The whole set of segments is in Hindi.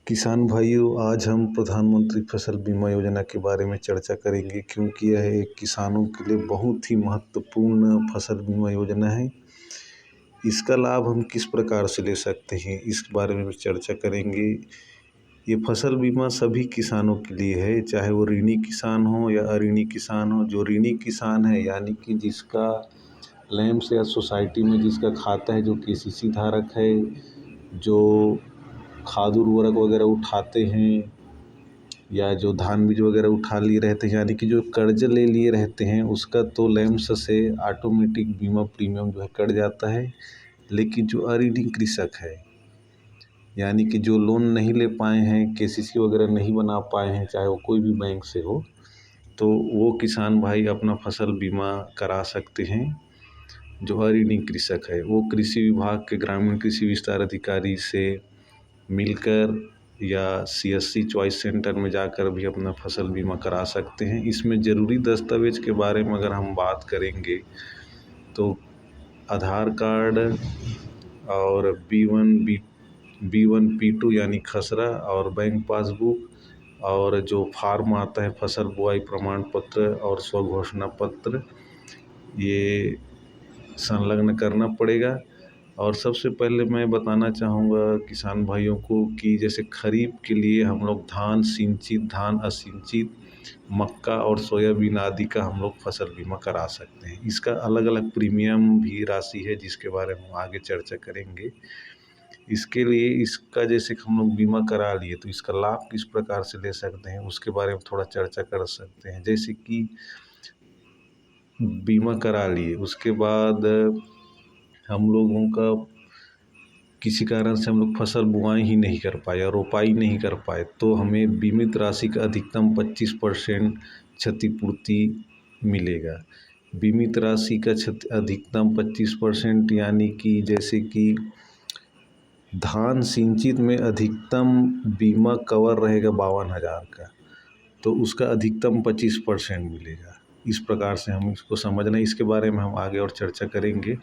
किसान भाइयों, आज हम प्रधानमंत्री फसल बीमा योजना के बारे में चर्चा करेंगे क्योंकि यह एक किसानों के लिए बहुत ही महत्वपूर्ण फसल बीमा योजना है। इसका लाभ हम किस प्रकार से ले सकते हैं, इस बारे में भी चर्चा करेंगे। ये फसल बीमा सभी किसानों के लिए है, चाहे वो ऋणी किसान हो या अऋणी किसान हो। जो ऋणी किसान है यानी कि जिसका लैंप्स या सोसाइटी में जिसका खाता है, जो केसीसी धारक है, जो खाद उर्वरक वगैरह उठाते हैं या जो धान बीज वगैरह उठा लिए रहते हैं, यानी कि जो कर्ज ले लिए रहते हैं, उसका तो लैंप्स से ऑटोमेटिक बीमा प्रीमियम जो है कट जाता है। लेकिन जो अऋणी कृषक है, यानी कि जो लोन नहीं ले पाए हैं, केसीसी वगैरह नहीं बना पाए हैं, चाहे वो कोई भी बैंक से हो, तो वो किसान भाई अपना फसल बीमा करा सकते हैं। जो अऋणी कृषक है वो कृषि विभाग के ग्रामीण कृषि विस्तार अधिकारी से मिलकर या सीएससी चॉइस सेंटर में जाकर भी अपना फसल बीमा करा सकते हैं। इसमें ज़रूरी दस्तावेज के बारे में अगर हम बात करेंगे तो आधार कार्ड और B1 P2 यानी खसरा और बैंक पासबुक और जो फार्म आता है फसल बुआई प्रमाण पत्र और स्वघोषणा पत्र, ये संलग्न करना पड़ेगा। और सबसे पहले मैं बताना चाहूँगा किसान भाइयों को कि जैसे खरीफ के लिए हम लोग धान सिंचित, धान असिंचित, मक्का और सोयाबीन आदि का हम लोग फसल बीमा करा सकते हैं। इसका अलग अलग प्रीमियम भी राशि है जिसके बारे में हम आगे चर्चा करेंगे। इसके लिए इसका जैसे हम लोग बीमा करा लिए तो इसका लाभ किस प्रकार से ले सकते हैं उसके बारे में थोड़ा चर्चा कर सकते हैं। जैसे कि बीमा करा लिए उसके बाद हम लोगों का किसी कारण से हम लोग फसल बुआई ही नहीं कर पाए और रोपाई नहीं कर पाए, तो हमें बीमित राशि का अधिकतम 25% क्षतिपूर्ति मिलेगा। बीमित राशि का अधिकतम 25% यानी कि जैसे कि धान सिंचित में अधिकतम बीमा कवर रहेगा 52,000 का, तो उसका अधिकतम 25% मिलेगा। इस प्रकार से हम इसको समझना है, इसके बारे में हम आगे और चर्चा करेंगे।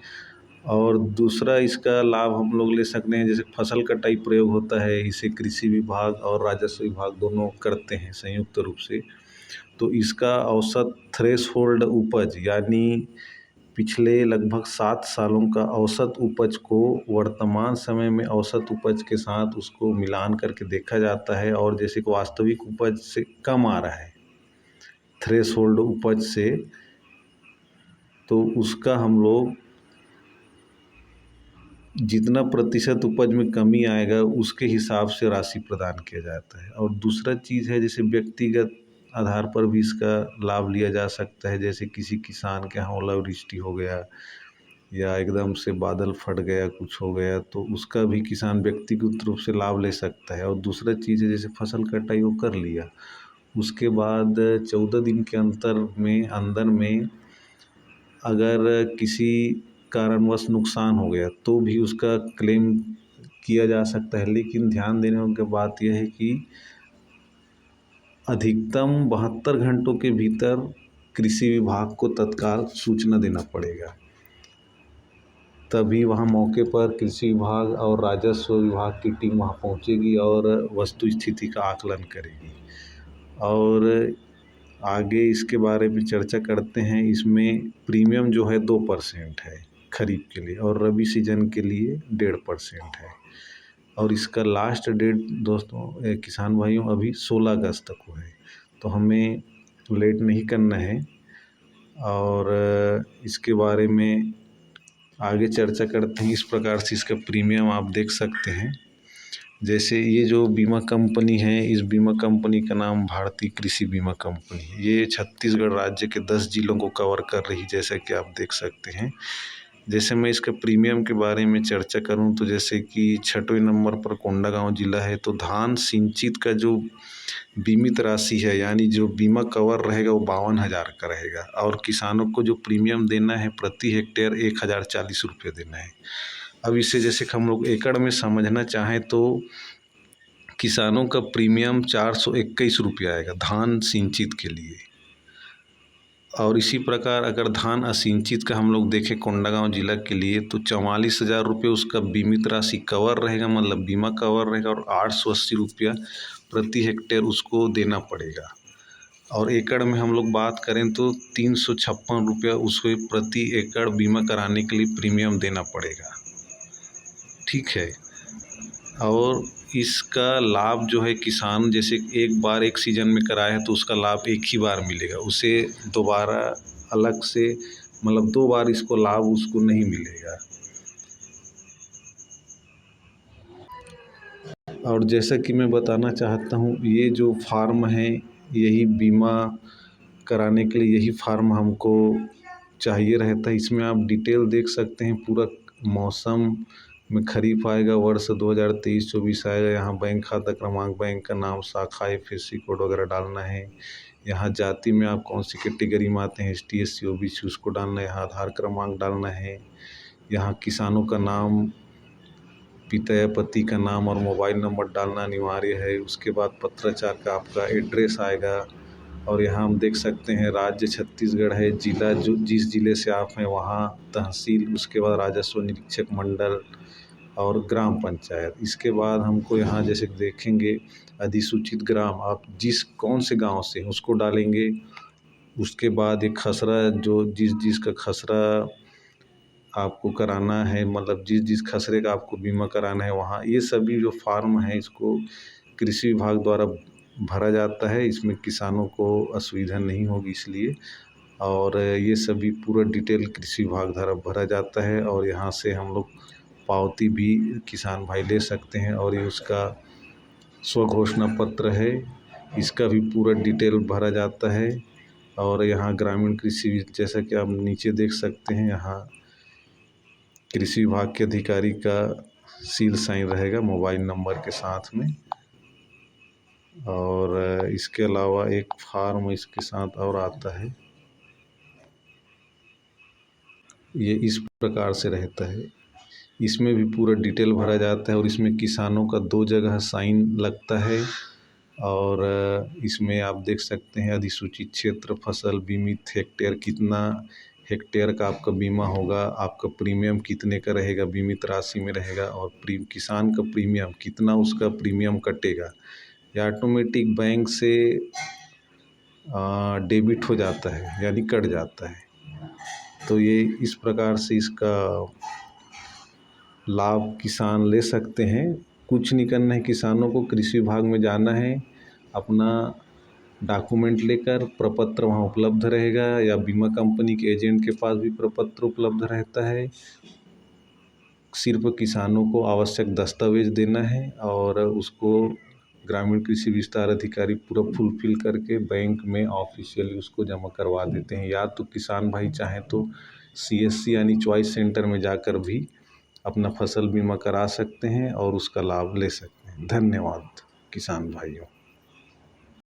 और दूसरा इसका लाभ हम लोग ले सकते हैं, जैसे फसल कटाई प्रयोग होता है, इसे कृषि विभाग और राजस्व विभाग दोनों करते हैं संयुक्त रूप से। तो इसका औसत थ्रेशहोल्ड उपज यानी पिछले लगभग 7 सालों का औसत उपज को वर्तमान समय में औसत उपज के साथ उसको मिलान करके देखा जाता है, और जैसे कि वास्तविक उपज से कम आ रहा है थ्रेशहोल्ड उपज से, तो उसका हम लोग जितना प्रतिशत उपज में कमी आएगा उसके हिसाब से राशि प्रदान किया जाता है। और दूसरा चीज़ है, जैसे व्यक्तिगत आधार पर भी इसका लाभ लिया जा सकता है। जैसे किसी किसान के यहाँ ओलावृष्टि हो गया या एकदम से बादल फट गया, कुछ हो गया, तो उसका भी किसान व्यक्तिगत रूप से लाभ ले सकता है। और दूसरा चीज़ है, जैसे फसल कटाई वो कर लिया, उसके बाद 14 दिन के अंदर में अगर किसी कारणवश नुकसान हो गया तो भी उसका क्लेम किया जा सकता है। लेकिन ध्यान देने की बात यह है कि अधिकतम 72 घंटों के भीतर कृषि विभाग को तत्काल सूचना देना पड़ेगा, तभी वहाँ मौके पर कृषि विभाग और राजस्व विभाग की टीम वहाँ पहुँचेगी और वस्तु स्थिति का आकलन करेगी। और आगे इसके बारे में चर्चा करते हैं। इसमें प्रीमियम जो है 2% है खरीफ के लिए, और रबी सीजन के लिए 1.5% है। और इसका लास्ट डेट दोस्तों किसान भाइयों अभी 16 अगस्त तक को है, तो हमें लेट नहीं करना है। और इसके बारे में आगे चर्चा करते हैं। इस प्रकार से इसका प्रीमियम आप देख सकते हैं। जैसे ये जो बीमा कंपनी है, इस बीमा कंपनी का नाम भारतीय कृषि बीमा कंपनी है। ये छत्तीसगढ़ राज्य के 10 जिलों को कवर कर रही, जैसा कि आप देख सकते हैं। जैसे मैं इसके प्रीमियम के बारे में चर्चा करूं तो जैसे कि 6वें नंबर पर कोंडागांव जिला है, तो धान सिंचित का जो बीमित राशि है यानी जो बीमा कवर रहेगा वो 52,000 का रहेगा। और किसानों को जो प्रीमियम देना है प्रति हेक्टेयर 1,040 रुपये देना है। अब इसे जैसे कि हम लोग एकड़ में समझना चाहें तो किसानों का प्रीमियम 421 रुपये आएगा धान सिंचित के लिए। और इसी प्रकार अगर धान असिंचित का हम लोग देखें कोंडागांव जिला के लिए तो 44,000 रुपये उसका बीमित राशि कवर रहेगा, मतलब बीमा कवर रहेगा, और 880 रुपया प्रति हेक्टेयर उसको देना पड़ेगा। और एकड़ में हम लोग बात करें तो 356 रुपया उसको प्रति एकड़ बीमा कराने के लिए प्रीमियम देना पड़ेगा। ठीक है। और इसका लाभ जो है किसान जैसे एक बार एक सीजन में कराया है तो उसका लाभ एक ही बार मिलेगा, उसे दोबारा अलग से मतलब 2 बार इसको लाभ उसको नहीं मिलेगा। और जैसा कि मैं बताना चाहता हूँ, ये जो फार्म है यही बीमा कराने के लिए यही फार्म हमको चाहिए रहता है। इसमें आप डिटेल देख सकते हैं, पूरा मौसम में खरीफ आएगा, वर्ष 2023-24 आएगा। यहाँ बैंक खाता क्रमांक, बैंक का नाम, शाखा, IFSC कोड वगैरह डालना है। यहाँ जाति में आप कौन सी कैटेगरी में आते हैं, ST SC OBC, उसको डालना है। यहाँ आधार क्रमांक डालना है। यहाँ किसानों का नाम, पिता या पति का नाम और मोबाइल नंबर डालना अनिवार्य है। उसके बाद पत्राचार का आपका एड्रेस आएगा। और यहाँ हम देख सकते हैं राज्य छत्तीसगढ़ है, जिला जो जिस जिले से आप हैं वहाँ तहसील, उसके बाद राजस्व निरीक्षक मंडल और ग्राम पंचायत। इसके बाद हमको यहाँ जैसे देखेंगे अधिसूचित ग्राम, आप कौन से गांव से उसको डालेंगे। उसके बाद एक खसरा, जो जिसका खसरा आपको कराना है, मतलब जिस खसरे का आपको बीमा कराना है वहाँ, ये सभी जो फार्म है इसको कृषि विभाग द्वारा भरा जाता है। इसमें किसानों को असुविधा नहीं होगी इसलिए। और ये सभी पूरा डिटेल कृषि विभाग द्वारा भरा जाता है और यहाँ से हम लोग पावती भी किसान भाई ले सकते हैं। और ये उसका स्वघोषणा पत्र है, इसका भी पूरा डिटेल भरा जाता है। और यहाँ ग्रामीण कृषि, जैसा कि आप नीचे देख सकते हैं, यहाँ कृषि विभाग के अधिकारी का सील साइन रहेगा मोबाइल नंबर के साथ में। और इसके अलावा एक फार्म इसके साथ और आता है, ये इस प्रकार से रहता है। इसमें भी पूरा डिटेल भरा जाता है और इसमें किसानों का 2 जगह साइन लगता है। और इसमें आप देख सकते हैं अधिसूचित क्षेत्र, फसल, बीमित हेक्टेयर, कितना हेक्टेयर का आपका बीमा होगा, आपका प्रीमियम कितने का रहेगा, बीमित राशि में रहेगा, और किसान का प्रीमियम कितना, उसका प्रीमियम कटेगा। या ऑटोमेटिक बैंक से डेबिट हो जाता है, यानी कट जाता है। तो ये इस प्रकार से इसका लाभ किसान ले सकते हैं। कुछ नहीं करना है, किसानों को कृषि विभाग में जाना है, अपना डॉक्यूमेंट लेकर, प्रपत्र वहाँ उपलब्ध रहेगा, या बीमा कंपनी के एजेंट के पास भी प्रपत्र उपलब्ध रहता है। सिर्फ किसानों को आवश्यक दस्तावेज देना है और उसको ग्रामीण कृषि विस्तार अधिकारी पूरा फुलफिल करके बैंक में ऑफिशियली उसको जमा करवा देते हैं। या तो किसान भाई चाहें तो CSC यानी चॉइस सेंटर में जाकर भी अपना फसल बीमा करा सकते हैं और उसका लाभ ले सकते हैं। धन्यवाद किसान भाइयों।